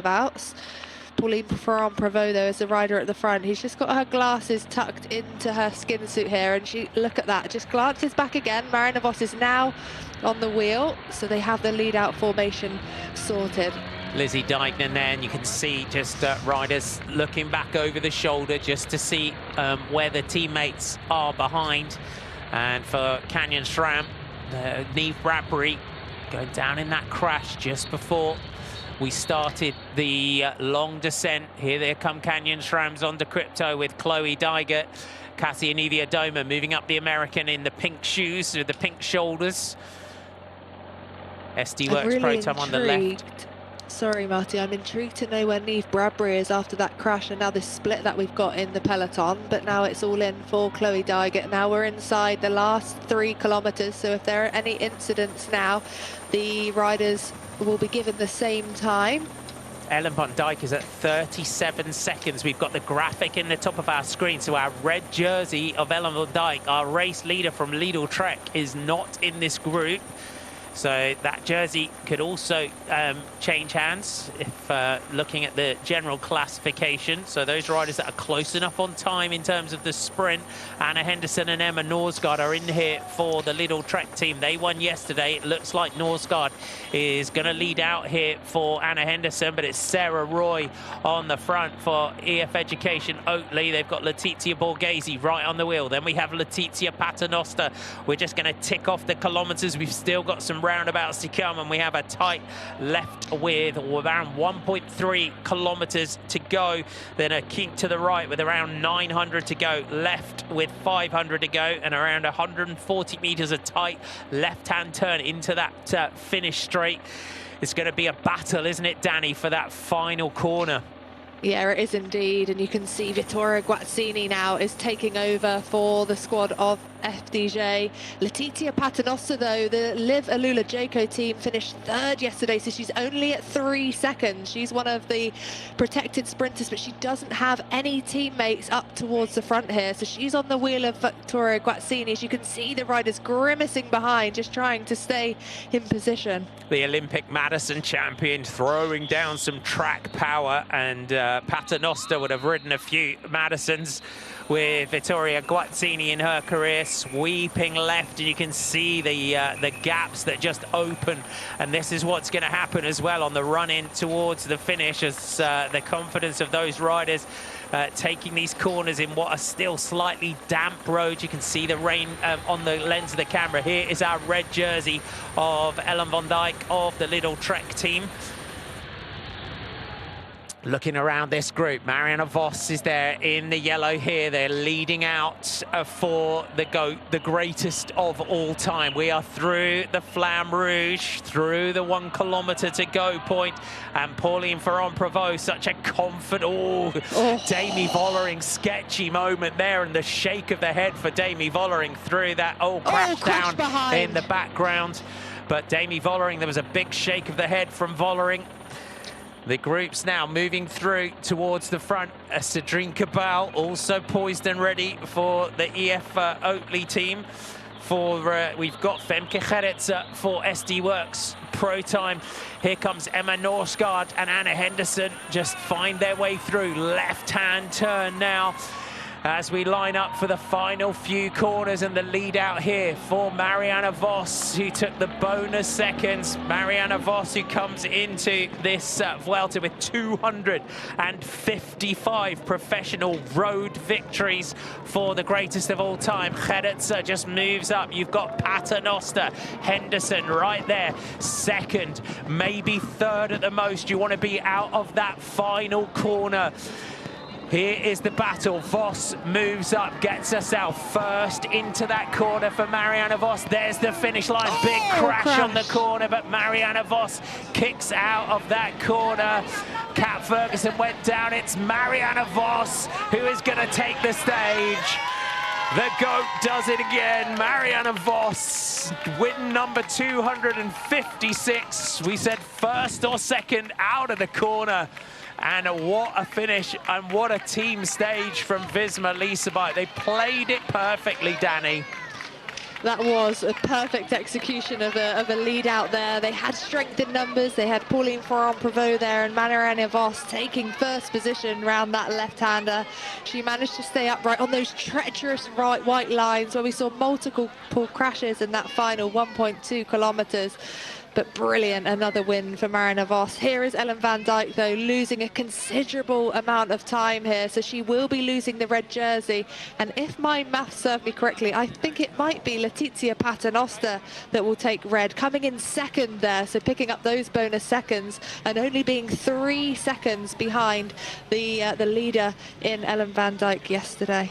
abouts. Pauline Ferrand-Prévot, though, is the rider at the front. He's just got her glasses tucked into her skin suit here, and look at that, just glances back again. Marianne Vos is now on the wheel, so they have the lead-out formation sorted. Lizzie Deignan there, and you can see just riders looking back over the shoulder just to see where the teammates are behind. And for Canyon SRAM, Neve Bradbury going down in that crash just before we started the long descent. Here they come Canyon SRAM's on to Crypto with Chloe Dygert. Cassie Anivia Doma moving up the American in the pink shoes with the pink shoulders. SD Works really Pro Time on the left. Sorry, Marty, I'm intrigued to know where Neve Bradbury is after that crash and now this split that we've got in the peloton. But now it's all in for Chloe Dygert. Now we're inside the last 3 kilometers. So if there are any incidents now, the riders will be given the same time. Ellen van Dijk is at 37 seconds. We've got the graphic in the top of our screen. So our red jersey of Ellen van Dijk, our race leader from Lidl Trek, is not in this group. So that jersey could also change hands if looking at the general classification. So those riders that are close enough on time in terms of the sprint, Anna Henderson and Emma Norsgaard are in here for the Lidl Trek team. They won yesterday. It looks like Norsgaard is going to lead out here for Anna Henderson, but it's Sarah Roy on the front for EF Education Oatley. They've got Letizia Borghese right on the wheel. Then we have Letizia Paternoster. We're just going to tick off the kilometers. We've still got some roundabouts to come, and we have a tight left with around 1.3 kilometers to go, then a kink to the right with around 900 to go, left with 500 to go, and around 140 meters a tight left-hand turn into that finish straight. It's going to be a battle, isn't it, Danny, for that final corner? Yeah, it is indeed, and you can see Vittoria Guazzini now is taking over for the squad of FDJ. Letizia Paternoster, though, the Liv Alula Jayco team finished 3rd yesterday, so she's only at 3 seconds. She's one of the protected sprinters, but she doesn't have any teammates up towards the front here, so she's on the wheel of Vittoria Guazzini. As you can see, the riders grimacing behind, just trying to stay in position. The Olympic Madison champion throwing down some track power, and Paternoster would have ridden a few Madisons with Vittoria Guazzini in her career, sweeping left, and you can see the gaps that just open, and this is what's going to happen as well on the run in towards the finish, as the confidence of those riders taking these corners in what are still slightly damp roads. You can see the rain on the lens of the camera. Here is our red jersey of Ellen van Dijk of the Lidl Trek team. Looking around this group, Marianne Vos is there in the yellow here. They're leading out for the GOAT, the greatest of all time. We are through the Flamme Rouge, through the 1 kilometer to go point, and Pauline Ferrand-Prévot, such a confident, Demi Vollering, sketchy moment there, and the shake of the head for Demi Vollering through that, crash down behind in the background. But Demi Vollering, there was a big shake of the head from Vollering. The group's now moving through towards the front. Cedrine Cabal also poised and ready for the EF Oatley team. We've got Femke Gerritsen for SD Works Pro Time. Here comes Emma Norsgaard and Anna Henderson just find their way through. Left-hand turn now as we line up for the final few corners, and the lead out here for Marianne Vos, who took the bonus seconds. Marianne Vos, who comes into this Vuelta with 255 professional road victories for the greatest of all time. Gerritsen just moves up. You've got Paternoster, Henderson right there, 2nd, maybe 3rd at the most. You want to be out of that final corner. Here is the battle. Vos moves up, gets herself first into that corner for Marianne Vos. There's the finish line. Big crash on the corner, but Marianne Vos kicks out of that corner. Kat Ferguson went down. It's Marianne Vos who is going to take the stage. The GOAT does it again. Marianne Vos, win number 256. We said 1st or 2nd out of the corner. And what a finish, and what a team stage from Visma Leasebike. They played it perfectly, Danny. That was a perfect execution of a lead out there. They had strength in numbers. They had Pauline Ferrand-Prévot there and Marianne Vos taking first position round that left-hander. She managed to stay upright on those treacherous white lines where we saw multiple crashes in that final 1.2 kilometers. But brilliant, another win for Marianne Vos. Here is Ellen van Dijk, though, losing a considerable amount of time here. So she will be losing the red jersey. And if my maths serve me correctly, I think it might be Letizia Paternoster that will take red, coming in second there. So picking up those bonus seconds and only being 3 seconds behind the leader in Ellen van Dijk yesterday.